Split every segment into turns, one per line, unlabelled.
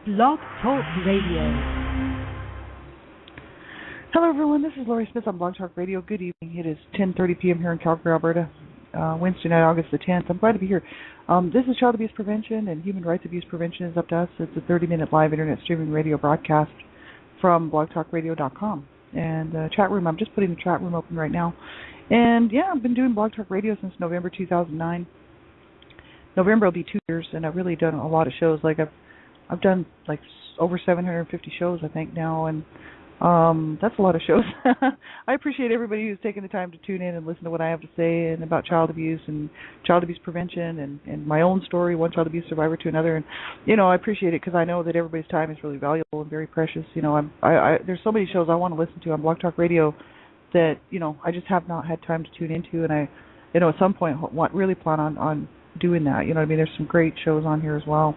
Blog Talk Radio.
Hello, everyone. This is Laurie Smith on Blog Talk Radio. Good evening. It is 10:30 p.m. here in Calgary, Alberta, Wednesday night, August the 10th. I'm glad to be here. This is Child Abuse Prevention and Human Rights Abuse Prevention is Up to Us. It's a 30-minute live internet streaming radio broadcast from blogtalkradio.com. And chat room, I'm just putting the chat room open right now. And, yeah, I've been doing Blog Talk Radio since November 2009. November will be 2 years, and I've really done a lot of shows. Like, I've done, like, over 750 shows, I think, now, and that's a lot of shows. I appreciate everybody who's taking the time to tune in and listen to what I have to say and about child abuse and child abuse prevention and my own story, one child abuse survivor to another. And, you know, I appreciate it because I know that everybody's time is really valuable and very precious. You know, there's so many shows I want to listen to on Blog Talk Radio that, you know, I just have not had time to tune into. And I, you know, at some point really plan on doing that. You know what I mean? There's some great shows on here as well,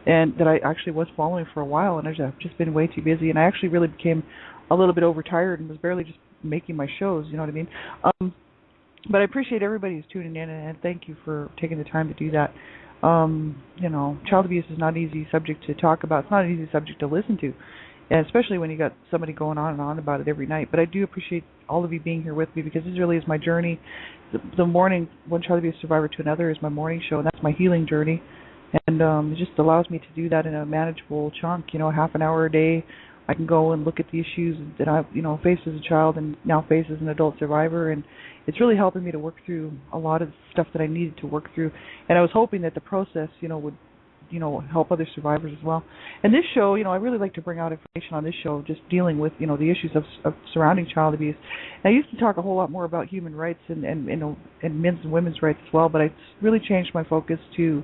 and that I actually was following for a while, and I've just been way too busy, and I actually really became a little bit overtired and was barely just making my shows, you know what I mean? But I appreciate everybody who's tuning in, and thank you for taking the time to do that. You know, child abuse is not an easy subject to talk about. It's not an easy subject to listen to, and especially when you got somebody going on and on about it every night. But I do appreciate all of you being here with me because this really is my journey. The morning, one child abuse survivor to another, is my morning show, and that's my healing journey. And it just allows me to do that in a manageable chunk, you know, half an hour a day. I can go and look at the issues that I've, you know, faced as a child and now face as an adult survivor, and it's really helping me to work through a lot of stuff that I needed to work through. And I was hoping that the process, you know, would, you know, help other survivors as well. And this show, you know, I really like to bring out information on this show just dealing with, you know, the issues of surrounding child abuse. And I used to talk a whole lot more about human rights and men's and women's rights as well, but I really changed my focus to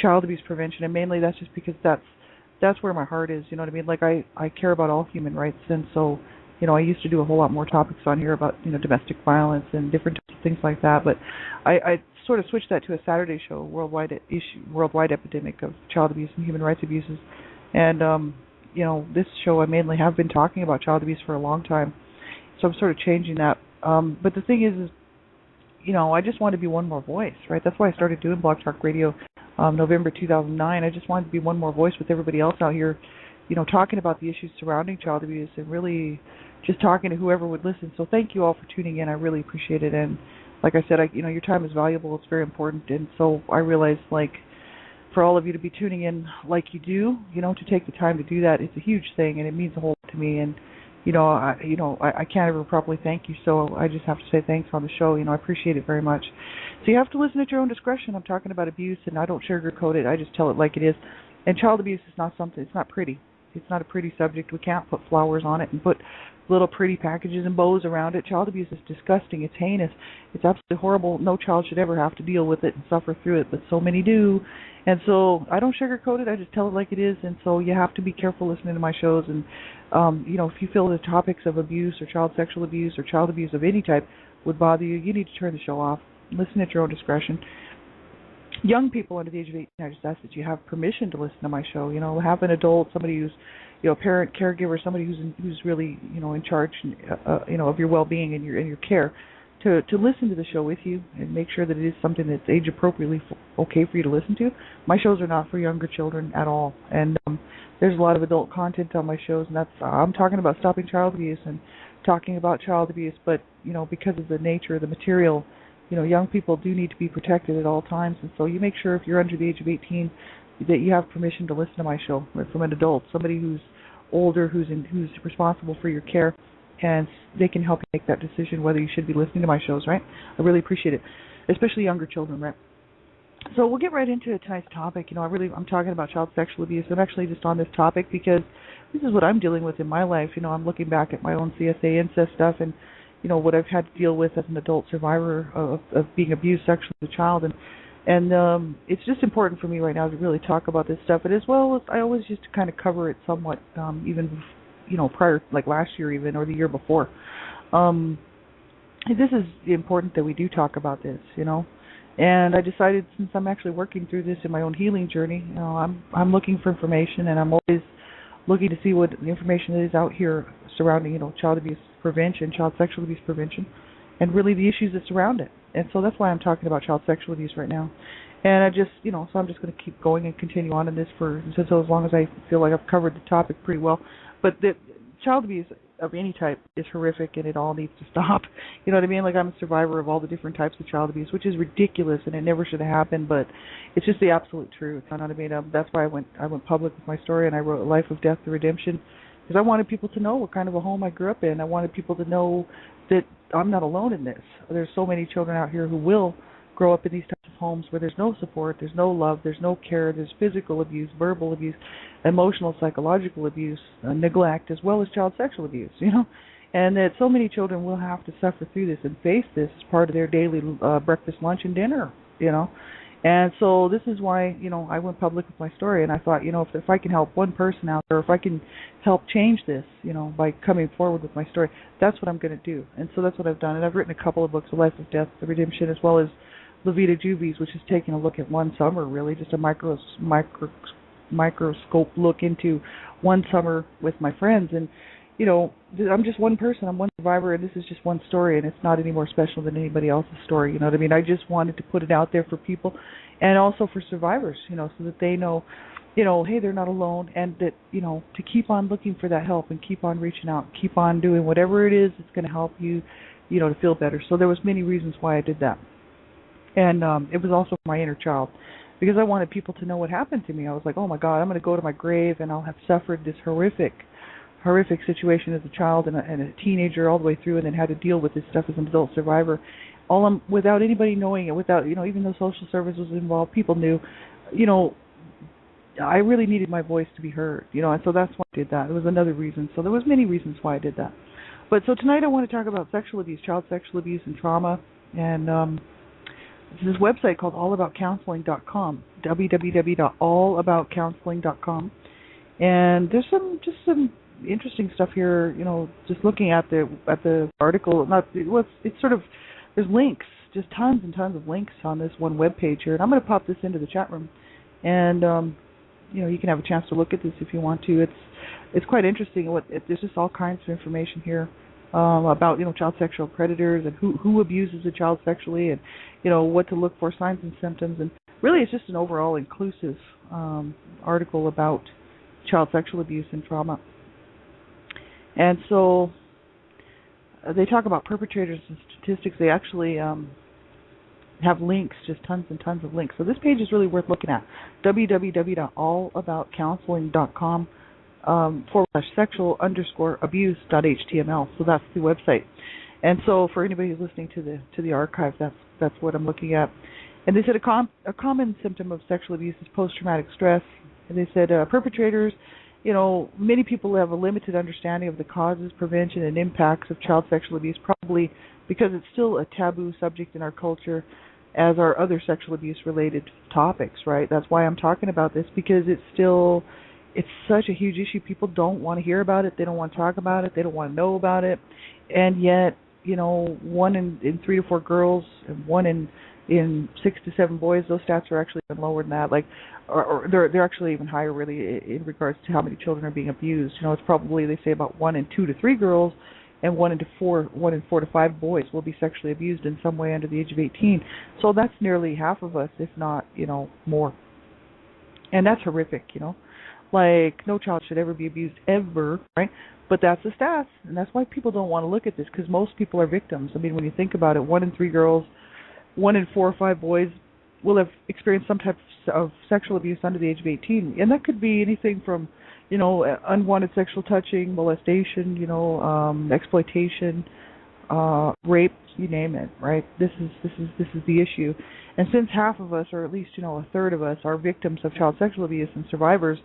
child abuse prevention, and mainly that's just because that's where my heart is, you know what I mean? Like, I care about all human rights, and so, you know, I used to do a whole lot more topics on here about, you know, domestic violence and different things like that, but I sort of switched that to a Saturday show, worldwide epidemic of child abuse and human rights abuses. And, you know, this show I mainly have been talking about child abuse for a long time, so I'm sort of changing that. But the thing is, you know, I just want to be one more voice, right? That's why I started doing Blog Talk Radio November 2009. I just wanted to be one more voice with everybody else out here, you know, talking about the issues surrounding child abuse and really just talking to whoever would listen. So thank you all for tuning in. I really appreciate it. And like I said, you know, your time is valuable. It's very important. And so I realize, like, for all of you to be tuning in like you do, you know, to take the time to do that, it's a huge thing, and it means a whole lot to me. And, you know, I can't ever properly thank you, so I just have to say thanks on the show. You know, I appreciate it very much. So you have to listen at your own discretion. I'm talking about abuse, and I don't sugarcoat it. I just tell it like it is. And child abuse is not something, it's not pretty. It's not a pretty subject. We can't put flowers on it and put little pretty packages and bows around it. Child abuse is disgusting. It's heinous. It's absolutely horrible. No child should ever have to deal with it and suffer through it, but so many do. And so I don't sugarcoat it. I just tell it like it is. And so you have to be careful listening to my shows. And, you know, if you feel the topics of abuse or child sexual abuse or child abuse of any type would bother you, you need to turn the show off. Listen at your own discretion. Young people under the age of 18, I just ask that you have permission to listen to my show. You know, have an adult, somebody who's, you know, parent, caregiver, somebody who's really, you know, in charge, you know, of your well-being and your care, to listen to the show with you and make sure that it is something that's age appropriately okay for you to listen to. My shows are not for younger children at all, and there's a lot of adult content on my shows, and that's I'm talking about stopping child abuse and talking about child abuse, but, you know, because of the nature of the material, you know, young people do need to be protected at all times, and so you make sure if you're under the age of 18 that you have permission to listen to my show from an adult, somebody who's older, who's responsible for your care, and they can help you make that decision whether you should be listening to my shows, right? I really appreciate it, especially younger children, right? So we'll get right into tonight's topic. You know, I'm talking about child sexual abuse. I'm actually just on this topic because this is what I'm dealing with in my life. You know, I'm looking back at my own CSA incest stuff and, you know, what I've had to deal with as an adult survivor of being abused sexually as a child. And it's just important for me right now to really talk about this stuff. And as well as I always used to kind of cover it somewhat, even, you know, prior, like last year even, or the year before. This is important that we do talk about this, you know. And I decided, since I'm actually working through this in my own healing journey, you know, I'm looking for information, and I'm always looking to see what the information is out here surrounding, you know, child abuse prevention, child sexual abuse prevention, and really the issues that surround it. And so that's why I'm talking about child sexual abuse right now. And I just, so I'm just going to keep going and continue on in this for so as long as I feel like I've covered the topic pretty well. But the child abuse of any type is horrific, and it all needs to stop. You know what I mean? Like, I'm a survivor of all the different types of child abuse, which is ridiculous, and it never should have happened. But it's just the absolute truth. You know what I mean? That's why I went public with my story, and I wrote Life of Death, the Redemption, because I wanted people to know what kind of a home I grew up in. I wanted people to know that I'm not alone in this. There's so many children out here who will grow up in these types of homes where there's no support, there's no love, there's no care, there's physical abuse, verbal abuse, emotional, psychological abuse, neglect, as well as child sexual abuse, and that so many children will have to suffer through this and face this as part of their daily breakfast, lunch, and dinner, And so this is why, I went public with my story, and I thought, if I can help one person out there, if I can help change this, by coming forward with my story, that's what I'm going to do. And so that's what I've done. And I've written a couple of books, The Life of Death, The Redemption, as well as La Vida Juvis, which is taking a look at one summer, really, just a microscope look into one summer with my friends. And, I'm just one person, I'm one survivor, and this is just one story, and it's not any more special than anybody else's story, you know what I mean? I just wanted to put it out there for people, and also for survivors, so that they know, hey, they're not alone, and that, to keep on looking for that help and keep on reaching out, keep on doing whatever it is that's going to help you, to feel better. So there was many reasons why I did that. And it was also for my inner child, because I wanted people to know what happened to me. I was like, oh my God, I'm going to go to my grave and I'll have suffered this horrific situation as a child and a teenager all the way through, and then had to deal with this stuff as an adult survivor, without anybody knowing it, without, even though social service was involved, people knew, I really needed my voice to be heard, and so that's why I did that. It was another reason. So there was many reasons why I did that. But so tonight I want to talk about sexual abuse, child sexual abuse and trauma, and there's this website called allaboutcounseling.com, www.allaboutcounseling.com, and there's some interesting stuff here. Just looking at the article, it's sort of, there's links, just tons and tons of links on this one web page here, and I'm going to pop this into the chat room, and you can have a chance to look at this if you want to. It's quite interesting. There's just all kinds of information here. About child sexual predators and who abuses a child sexually, and what to look for, signs and symptoms, and really it's just an overall inclusive article about child sexual abuse and trauma. And so they talk about perpetrators and statistics. They actually have links, just tons and tons of links. So this page is really worth looking at. www.allaboutcounseling.com /sexual_abuse.html. So that's the website. And so for anybody who's listening to the archive, that's what I'm looking at. And they said a common symptom of sexual abuse is post-traumatic stress. And they said perpetrators, many people have a limited understanding of the causes, prevention, and impacts of child sexual abuse, probably because it's still a taboo subject in our culture, as are other sexual abuse-related topics, right? That's why I'm talking about this, because it's such a huge issue. People don't want to hear about it. They don't want to talk about it. They don't want to know about it. And yet, 1 in 3 to 4 girls and 1 in 6 to 7 boys, those stats are actually even lower than that. Or they're actually even higher, really, in regards to how many children are being abused. It's probably, they say, about 1 in 2 to 3 girls and 1 in 4 to 5 boys will be sexually abused in some way under the age of 18. So that's nearly half of us, if not, more. And that's horrific, no child should ever be abused, ever, right? But that's the stats, and that's why people don't want to look at this, because most people are victims. I mean, when you think about it, 1 in 3 girls, 1 in 4 or 5 boys will have experienced some type of sexual abuse under the age of 18. And that could be anything from, unwanted sexual touching, molestation, exploitation, rape, you name it, right? This is the issue. And since half of us, or at least, a third of us, are victims of child sexual abuse and survivors,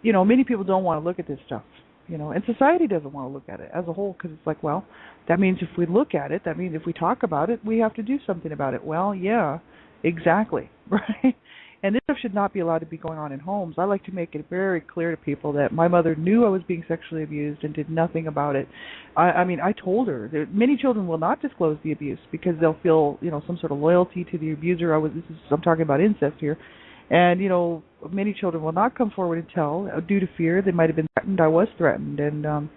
many people don't want to look at this stuff, and society doesn't want to look at it as a whole, because it's like, well, that means if we look at it, that means if we talk about it, we have to do something about it. Well, yeah, exactly, right? And this stuff should not be allowed to be going on in homes. I like to make it very clear to people that my mother knew I was being sexually abused and did nothing about it. I mean, I told her that many children will not disclose the abuse because they'll feel, some sort of loyalty to the abuser. I'm talking about incest here. And, many children will not come forward and tell due to fear. They might have been threatened. I was threatened. And,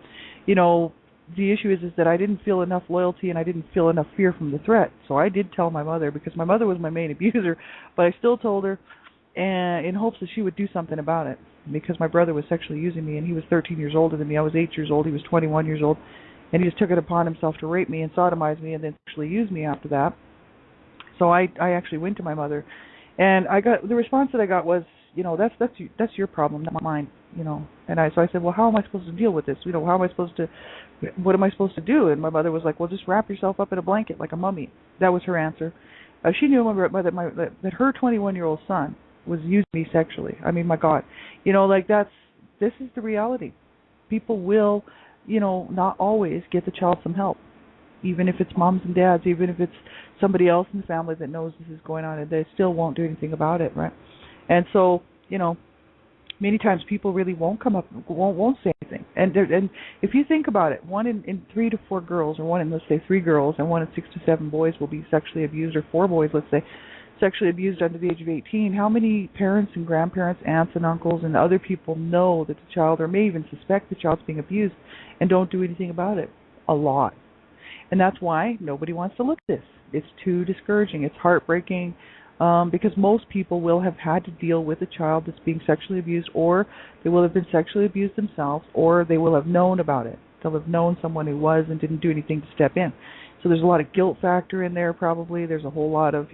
the issue is that I didn't feel enough loyalty and I didn't feel enough fear from the threat. So I did tell my mother, because my mother was my main abuser, but I still told her, and in hopes that she would do something about it, because my brother was sexually using me, and he was 13 years older than me. I was 8 years old. He was 21 years old, and he just took it upon himself to rape me and sodomize me and then sexually use me after that. So I actually went to my mother, and the response that I got was, that's your problem, not mine, And so I said, well, how am I supposed to deal with this? What am I supposed to do? And my mother was like, well, just wrap yourself up in a blanket like a mummy. That was her answer. She knew that her 21-year-old son was using me sexually. I mean, my God, this is the reality. People will, not always get the child some help, even if it's moms and dads, even if it's somebody else in the family that knows this is going on, and they still won't do anything about it, right? And so, many times people really won't come up, won't say anything. And if you think about it, 1 in 3 to 4 girls, or 1 in, let's say, 3 girls, and 1 in 6 to 7 boys will be sexually abused, or 4 boys, let's say, sexually abused under the age of 18. How many parents and grandparents, aunts and uncles, and other people know that the child, or may even suspect the child's being abused, and don't do anything about it? A lot. And that's why nobody wants to look at this. It's too discouraging. It's heartbreaking, because most people will have had to deal with a child that's being sexually abused, or they will have been sexually abused themselves, or they will have known about it. They'll have known someone who was and didn't do anything to step in. So there's a lot of guilt factor in there probably. There's a whole lot of,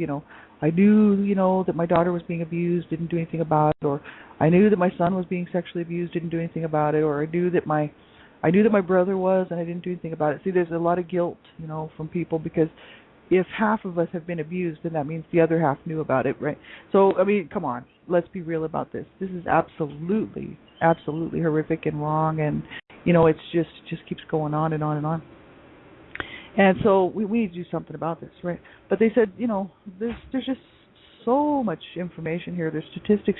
I knew, that my daughter was being abused, didn't do anything about it, or I knew that my son was being sexually abused, didn't do anything about it, or I knew that my brother was and I didn't do anything about it. See, there's a lot of guilt, from people, because if half of us have been abused, then that means the other half knew about it, right? So, I mean, come on, let's be real about this. This is absolutely, absolutely horrific and wrong, and, it's just keeps going on and on and on. And so we need to do something about this, right? But they said, there's just so much information here. There's statistics,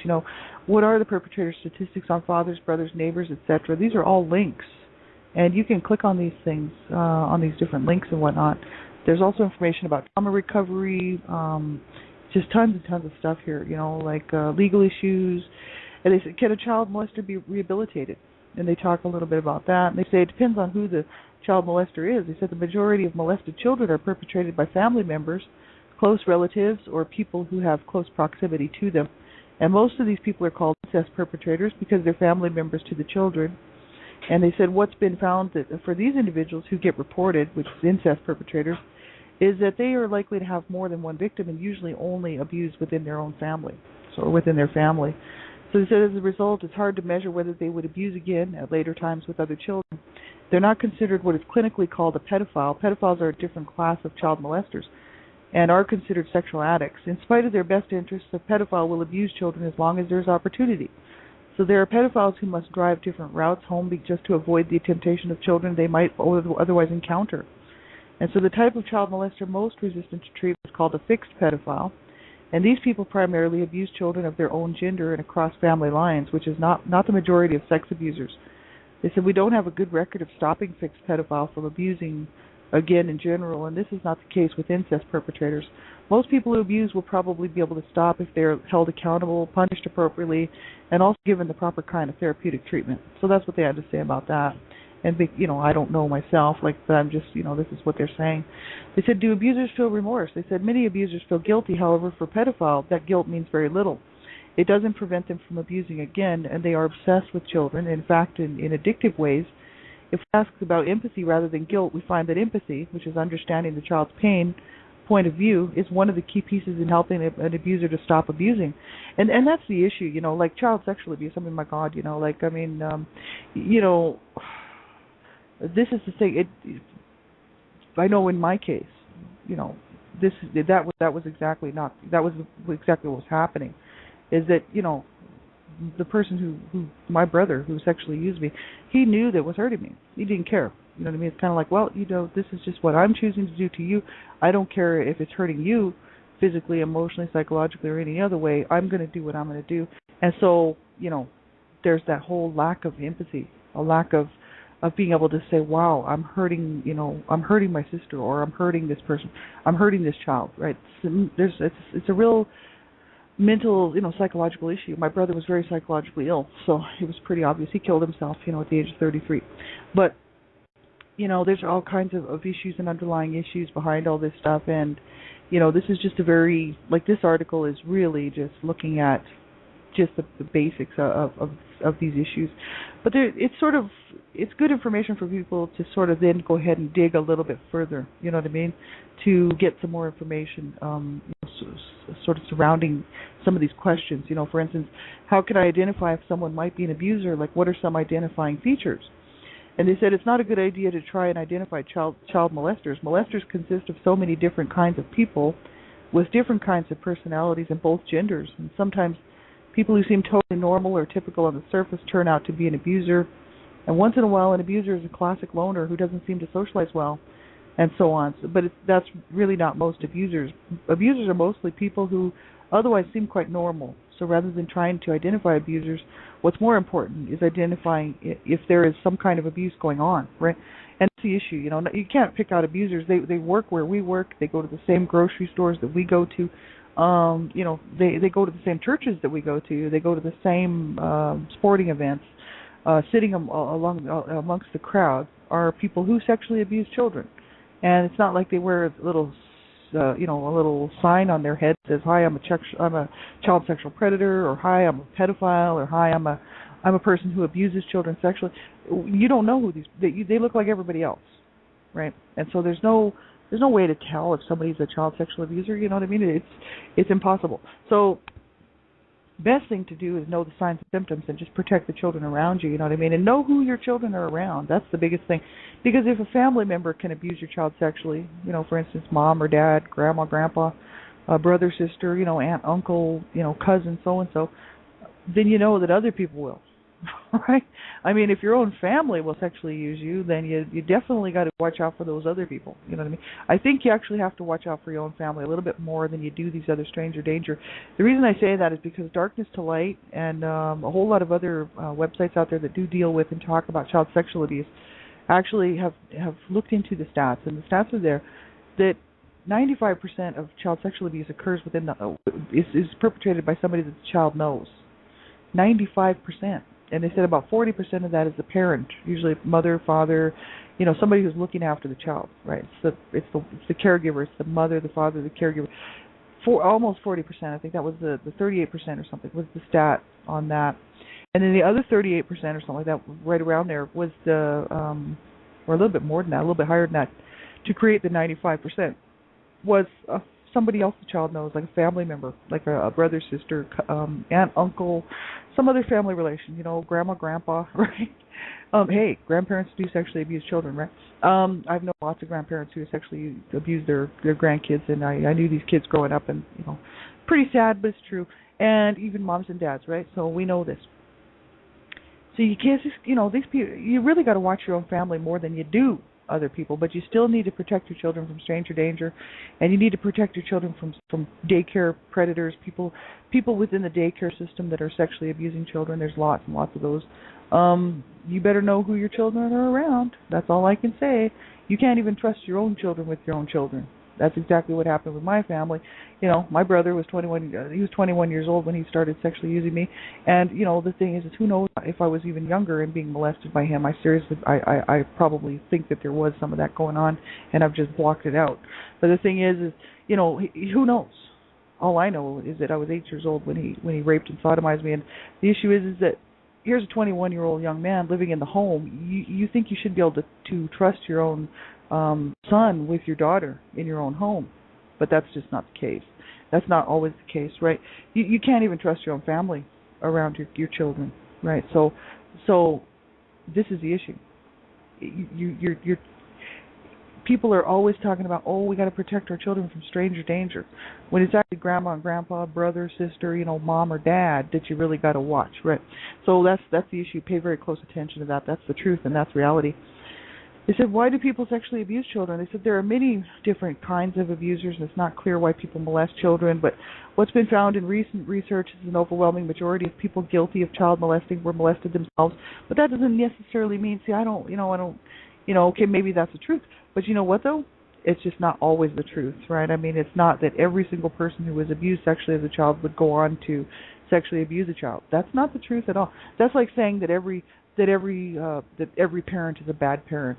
what are the perpetrator statistics on fathers, brothers, neighbors, etc. These are all links. And you can click on these things, on these different links and whatnot. There's also information about trauma recovery, just tons and tons of stuff here, like legal issues. And they said, can a child molester be rehabilitated? And they talk a little bit about that. And they say it depends on who the child molester is. They said the majority of molested children are perpetrated by family members, close relatives, or people who have close proximity to them. And most of these people are called incest perpetrators because they're family members to the children. And they said what's been found that for these individuals who get reported, which is incest perpetrators, is that they are likely to have more than one victim and usually only abused within their own family, so within their family. So they said as a result, it's hard to measure whether they would abuse again at later times with other children. They're not considered what is clinically called a pedophile. Pedophiles are a different class of child molesters and are considered sexual addicts. In spite of their best interests, a pedophile will abuse children as long as there's opportunity. So there are pedophiles who must drive different routes home just to avoid the temptation of children they might otherwise encounter. And so the type of child molester most resistant to treatment is called a fixed pedophile. And these people primarily abuse children of their own gender and across family lines, which is not the majority of sex abusers. They said we don't have a good record of stopping fixed pedophiles from abusing again in general, and this is not the case with incest perpetrators. Most people who abuse will probably be able to stop if they're held accountable, punished appropriately, and also given the proper kind of therapeutic treatment. So that's what they had to say about that. And, I don't know myself, but I'm just, this is what they're saying. They said, do abusers feel remorse? They said many abusers feel guilty. However, for pedophiles, that guilt means very little. It doesn't prevent them from abusing again, and they are obsessed with children. In fact, in addictive ways. If we ask about empathy rather than guilt, we find that empathy, which is understanding the child's pain, point of view, is one of the key pieces in helping an abuser to stop abusing. And that's the issue, like child sexual abuse. I mean, my God, this is the thing. I know in my case, that was exactly what was happening. Is that the person who my brother who sexually used me, he knew that it was hurting me. He didn't care. You know what I mean? It's kind of like, well, this is just what I'm choosing to do to you. I don't care if it's hurting you physically, emotionally, psychologically, or any other way. I'm going to do what I'm going to do. And so, there's that whole lack of empathy, a lack of being able to say, wow, I'm hurting my sister, or I'm hurting this person, I'm hurting this child, right? It's a real mental, psychological issue. My brother was very psychologically ill, so it was pretty obvious. He killed himself, at the age of 33. But, there's all kinds of issues and underlying issues behind all this stuff, and this is just a very, like, this article is really just looking at just the basics of these issues, but it's good information for people to sort of then go ahead and dig a little bit further, you know what I mean, to get some more information, sort of surrounding some of these questions. For instance, how can I identify if someone might be an abuser? Like, what are some identifying features? And they said it's not a good idea to try and identify child molesters. Molesters consist of so many different kinds of people with different kinds of personalities in both genders. And sometimes people who seem totally normal or typical on the surface turn out to be an abuser. And once in a while, an abuser is a classic loner who doesn't seem to socialize well, and so on. But that's really not most abusers. Abusers are mostly people who otherwise seem quite normal. So rather than trying to identify abusers, what's more important is identifying if there is some kind of abuse going on, right? And that's the issue. You can't pick out abusers. They work where we work. They go to the same grocery stores that we go to. They go to the same churches that we go to. They go to the same sporting events. Sitting amongst the crowd are people who sexually abuse children, and it's not like they wear a little sign on their head that says, "Hi, I'm a child sexual predator," or "Hi, I'm a pedophile," or "Hi, I'm a person who abuses children sexually." You don't know who they look like everybody else, right? And so there's no way to tell if somebody's a child sexual abuser. You know what I mean? It's impossible. So best thing to do is know the signs and symptoms and just protect the children around you, you know what I mean? And know who your children are around. That's the biggest thing. Because if a family member can abuse your child sexually, for instance, mom or dad, grandma, grandpa, brother, sister, aunt, uncle, cousin, so-and-so, then you know that other people will, right? I mean, if your own family will sexually use you, then you definitely got to watch out for those other people, you know what I mean? I think you actually have to watch out for your own family a little bit more than you do these other stranger danger. The reason I say that is because Darkness to Light and a whole lot of other websites out there that do deal with and talk about child sexual abuse actually have looked into the stats, and the stats are there that 95% of child sexual abuse occurs within is perpetrated by somebody that the child knows. 95%. And they said about 40% of that is the parent, usually mother, father, somebody who's looking after the child, right? It's the caregiver, it's the mother, the father, the caregiver. Almost 40%, I think that was the 38% or something was the stat on that. And then the other 38% or something like that, right around there, was or a little bit more than that, a little bit higher than that, to create the 95%, was somebody else the child knows, like a family member, like a brother, sister, aunt, uncle, some other family relation, grandma, grandpa, right? Hey, grandparents do sexually abuse children, right? I've known lots of grandparents who sexually abuse their grandkids, and I knew these kids growing up, and, pretty sad, but it's true. And even moms and dads, right? So we know this. So you can't just, these people, you really got to watch your own family more than you do other people, but you still need to protect your children from stranger danger, and you need to protect your children from daycare predators, people within the daycare system that are sexually abusing children. There's lots and lots of those. You better know who your children are around. That's all I can say. You can't even trust your own children with your own children. That's exactly what happened with my family. My brother was 21. He was 21 years old when he started sexually using me. And the thing is who knows if I was even younger and being molested by him. I probably think that there was some of that going on, and I've just blocked it out. But the thing is who knows? All I know is that I was 8 years old when he raped and sodomized me. And the issue is that here's a 21-year-old young man living in the home. You think you should be able to trust your own son with your daughter in your own home, but that's just not the case. That's not always the case, right? You can't even trust your own family around your children, right? So this is the issue. You're people are always talking about, we got to protect our children from stranger danger, when it's actually grandma and grandpa, brother, sister, mom or dad that you really got to watch, right? So that's the issue. Pay very close attention to that. That's the truth, and that's reality. They said, why do people sexually abuse children? They said there are many different kinds of abusers, and it's not clear why people molest children, but what's been found in recent research is an overwhelming majority of people guilty of child molesting were molested themselves. But that doesn't necessarily mean, okay, maybe that's the truth. But you know what, though? It's just not always the truth, right? I mean, it's not that every single person who was abused sexually as a child would go on to sexually abuse a child. That's not the truth at all. That's like saying that that every parent is a bad parent,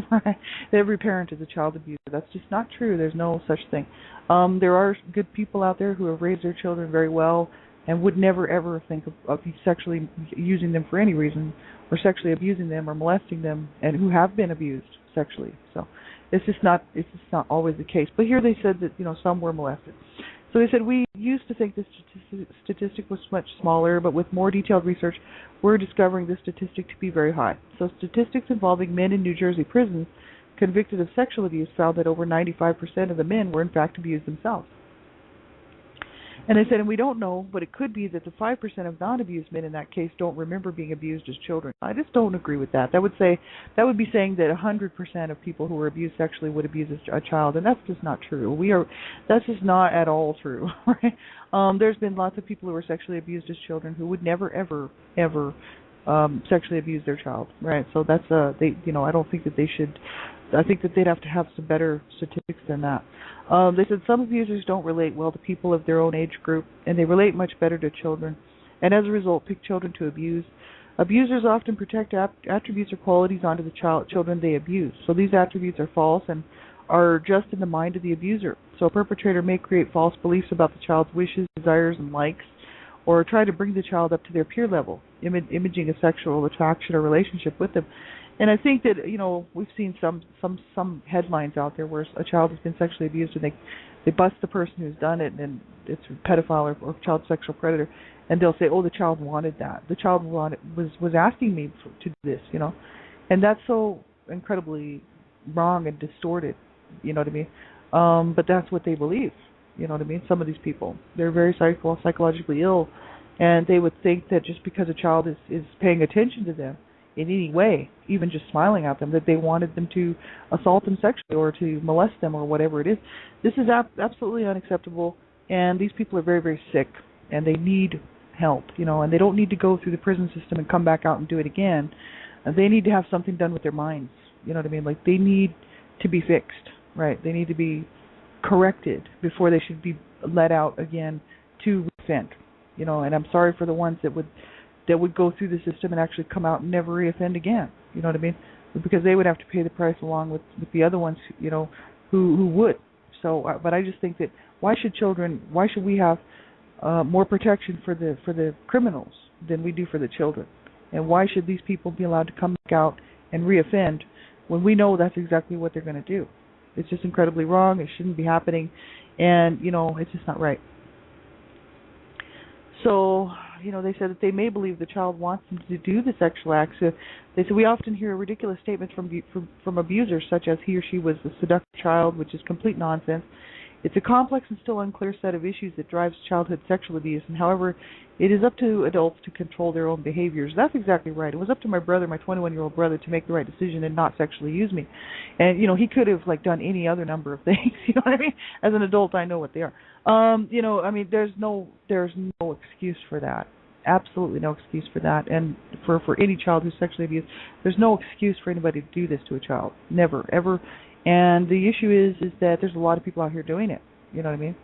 right? That every parent is a child abuser. That's just not true. There's no such thing. There are good people out there who have raised their children very well and would never ever think of sexually using them for any reason, or sexually abusing them or molesting them, and who have been abused sexually. So it's just not always the case. But here they said that some were molested. So they said, we used to think this statistic was much smaller, but with more detailed research, we're discovering this statistic to be very high. So statistics involving men in New Jersey prisons convicted of sexual abuse found that over 95% of the men were in fact abused themselves. And they said, and we don't know, but it could be that the 5% of non-abused men in that case don't remember being abused as children. I just don't agree with that. That would be saying that 100% of people who were abused sexually would abuse a child, and that's just not true. That's just not at all true. Right? There's been lots of people who were sexually abused as children who would never, ever, ever sexually abuse their child. Right? So that's I don't think that they should. I think that they'd have to have some better statistics than that. They said some abusers don't relate well to people of their own age group, and they relate much better to children, and as a result pick children to abuse. Abusers often project attributes or qualities onto the children they abuse. So these attributes are false and are just in the mind of the abuser. So a perpetrator may create false beliefs about the child's wishes, desires, and likes, or try to bring the child up to their peer level, imaging a sexual attraction or relationship with them. And I think that we've seen some headlines out there where a child has been sexually abused and they bust the person who's done it, and it's a pedophile or child sexual predator, and they'll say, oh, the child wanted that. The child was asking me to do this, and that's so incredibly wrong and distorted. You know what I mean? But that's what they believe. You know what I mean? Some of these people, they're very psychologically ill, and they would think that just because a child is paying attention to them in any way, even just smiling at them, that they wanted them to assault them sexually or to molest them or whatever it is. This is absolutely unacceptable, and these people are very, very sick, and they need help, and they don't need to go through the prison system and come back out and do it again. They need to have something done with their minds. You know what I mean? Like, they need to be fixed, right? They need to be corrected before they should be let out again to reoffend, and I'm sorry for the ones that would go through the system and actually come out and never reoffend again. You know what I mean? Because they would have to pay the price along with the other ones, who would. So, but I just think that why should we have more protection for the criminals than we do for the children? And why should these people be allowed to come back out and reoffend when we know that's exactly what they're going to do? It's just incredibly wrong. It shouldn't be happening, and it's just not right. So, they said that they may believe the child wants them to do the sexual acts. They said we often hear ridiculous statements from abusers, such as he or she was a seduced child, which is complete nonsense. It's a complex and still unclear set of issues that drives childhood sexual abuse, and however, it is up to adults to control their own behaviors. That's exactly right. It was up to my brother, my 21-year-old brother, to make the right decision and not sexually use me. And, he could have, done any other number of things, you know what I mean? As an adult, I know what they are. There's no excuse for that. Absolutely no excuse for that. And for any child who's sexually abused, there's no excuse for anybody to do this to a child. Never, ever. And the issue is that there's a lot of people out here doing it, you know what I mean?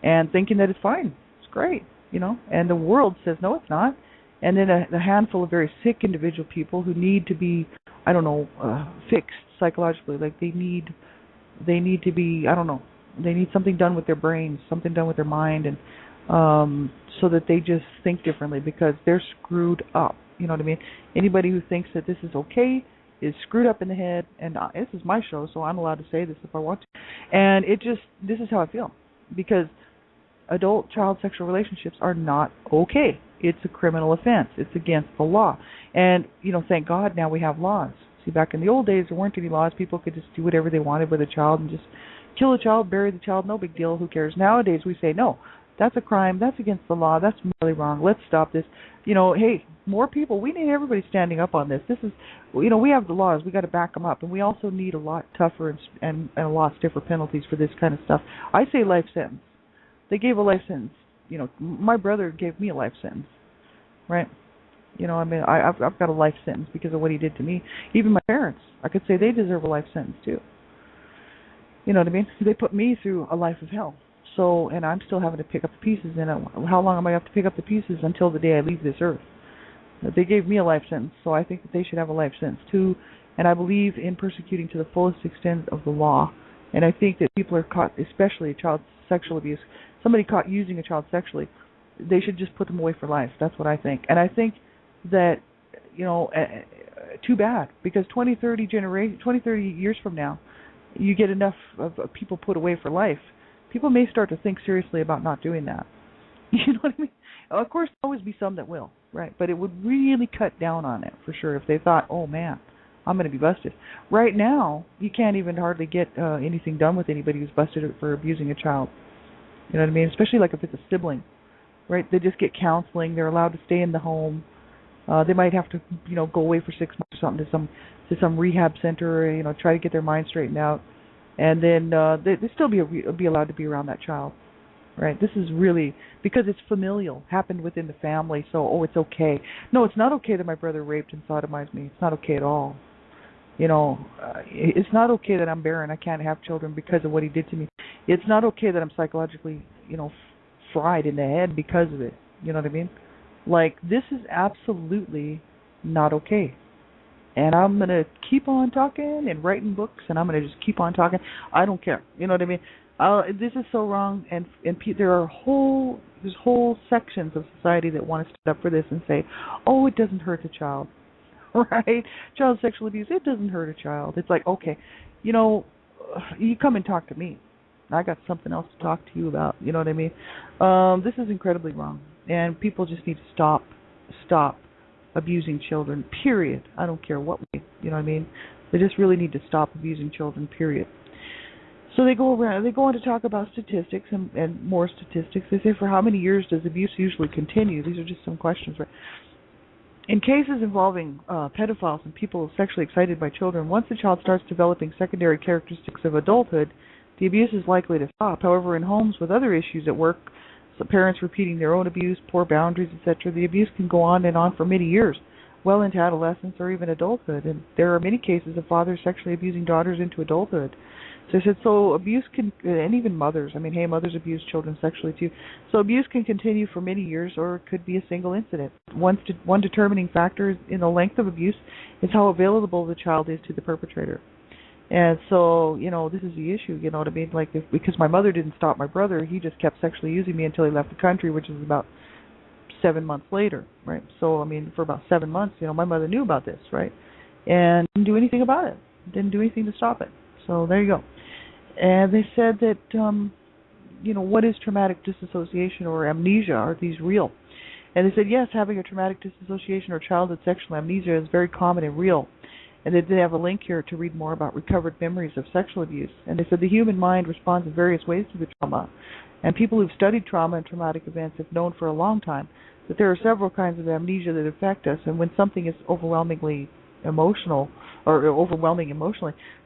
And thinking that it's fine. It's great, And the world says, no, it's not. And then a handful of very sick individual people who need to be, fixed psychologically. Like they need to be, they need something done with their brains, something done with their mind, and so that they just think differently because they're screwed up. You know what I mean? Anybody who thinks that this is okay is screwed up in the head, and this is my show, so I'm allowed to say this if I want to. And this is how I feel, because adult-child sexual relationships are not okay. It's a criminal offense. It's against the law. And, thank God now we have laws. See, back in the old days, there weren't any laws. People could just do whatever they wanted with a child and just kill a child, bury the child, no big deal, who cares? Nowadays we say, no, that's a crime, that's against the law, that's morally wrong, let's stop this. Hey, more people, we need everybody standing up on this. This is, we have the laws, we got to back them up, and we also need a lot tougher and a lot stiffer penalties for this kind of stuff. I say life sentence. They gave a life sentence. My brother gave me a life sentence, right? I've got a life sentence because of what he did to me. Even my parents, I could say they deserve a life sentence too. You know what I mean? They put me through a life of hell. So, and I'm still having to pick up the pieces. And how long am I have to pick up the pieces until the day I leave this earth? They gave me a life sentence, so I think that they should have a life sentence too. And I believe in persecuting to the fullest extent of the law. And I think that people are caught, especially child sexual abuse, somebody caught using a child sexually, they should just put them away for life. That's what I think. And I think that, too bad, because 20, 30 years from now, you get enough of people put away for life, people may start to think seriously about not doing that. You know what I mean? Of course, there'll always be some that will, right? But it would really cut down on it for sure if they thought, oh man, I'm going to be busted. Right now, you can't even hardly get anything done with anybody who's busted for abusing a child. You know what I mean? Especially like if it's a sibling, right? They just get counseling. They're allowed to stay in the home. They might have to, go away for 6 months or something to some rehab center, or, try to get their mind straightened out, and then they still be allowed to be around that child, right? This is really because it's familial, happened within the family. So, it's okay. No, it's not okay that my brother raped and sodomized me. It's not okay at all. It's not okay that I'm barren. I can't have children because of what he did to me. It's not okay that I'm psychologically, fried in the head because of it. You know what I mean? Like, this is absolutely not okay. And I'm going to keep on talking and writing books, and I'm going to just keep on talking. I don't care. You know what I mean? This is so wrong, and there's whole sections of society that want to stand up for this and say, oh, it doesn't hurt the child, right? Child sexual abuse, it doesn't hurt a child. It's like, okay, you come and talk to me. I got something else to talk to you about. You know what I mean? This is incredibly wrong. And people just need to stop abusing children, period. I don't care what way, you know what I mean? They just really need to stop abusing children, period. So they go on to talk about statistics and more statistics. They say, for how many years does abuse usually continue? These are just some questions, right? In cases involving pedophiles and people sexually excited by children, once the child starts developing secondary characteristics of adulthood, the abuse is likely to stop. However, in homes with other issues at work, so parents repeating their own abuse, poor boundaries, etc., the abuse can go on and on for many years, well into adolescence or even adulthood. And there are many cases of fathers sexually abusing daughters into adulthood. So I said, so abuse can, and even mothers, mothers abuse children sexually too. So abuse can continue for many years, or it could be a single incident. One determining factor in the length of abuse is how available the child is to the perpetrator. And so, this is the issue, you know what I mean? Like, because my mother didn't stop my brother, he just kept sexually using me until he left the country, which is about 7 months later, right? So, for about 7 months, my mother knew about this, right? And didn't do anything about it. Didn't do anything to stop it. So, there you go. And they said that, what is traumatic dissociation or amnesia? Are these real? And they said, yes, having a traumatic dissociation or childhood sexual amnesia is very common and real. And they did have a link here to read more about recovered memories of sexual abuse. And they said the human mind responds in various ways to the trauma. And people who've studied trauma and traumatic events have known for a long time that there are several kinds of amnesia that affect us. And when something is overwhelming emotionally,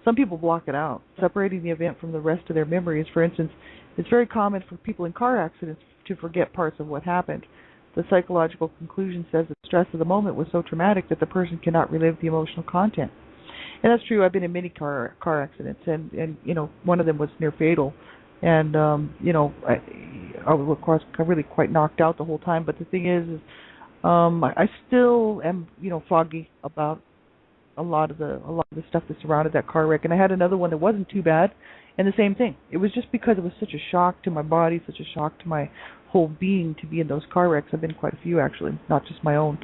some people block it out, separating the event from the rest of their memories. For instance, it's very common for people in car accidents to forget parts of what happened. The psychological conclusion says that the stress of the moment was so traumatic that the person cannot relive the emotional content. And that's true. I've been in many car accidents, and one of them was near fatal. And, I was, of course, really quite knocked out the whole time. But the thing is I still am, foggy about a lot of the stuff that surrounded that car wreck. And I had another one that wasn't too bad, and the same thing. It was just because it was such a shock to my body, such a shock to my whole being to be in those car wrecks. I've been in quite a few, actually, not just my own.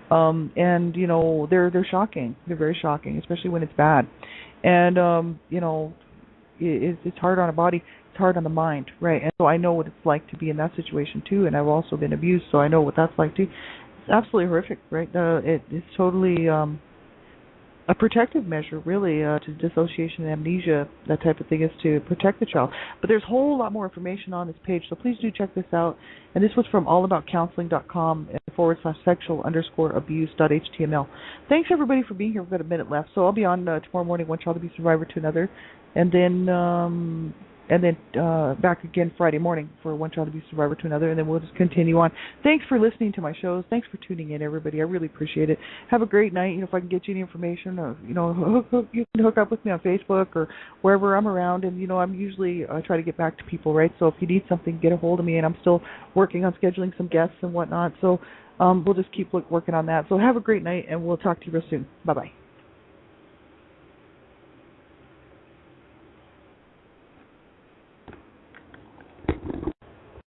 And they're shocking. They're very shocking, especially when it's bad. And it's hard on a body. It's hard on the mind, right? And so I know what it's like to be in that situation too. And I've also been abused, so I know what that's like too. It's absolutely horrific, right? It's totally a protective measure, really, to dissociation and amnesia, that type of thing, is to protect the child. But there's a whole lot more information on this page, so please do check this out. And this was from allaboutcounseling.com/abuse.html. Thanks, everybody, for being here. We've got a minute left, so I'll be on tomorrow morning, One Child Abuse Survivor to Another. And then and then back again Friday morning for one child abuse survivor to another, and then we'll just continue on. Thanks for listening to my shows. Thanks for tuning in, everybody. I really appreciate it. Have a great night. If I can get you any information, or you can hook up with me on Facebook or wherever I'm around. And I'm usually try to get back to people, right? So if you need something, get a hold of me. And I'm still working on scheduling some guests and whatnot. So we'll just keep working on that. So have a great night, and we'll talk to you real soon. Bye bye.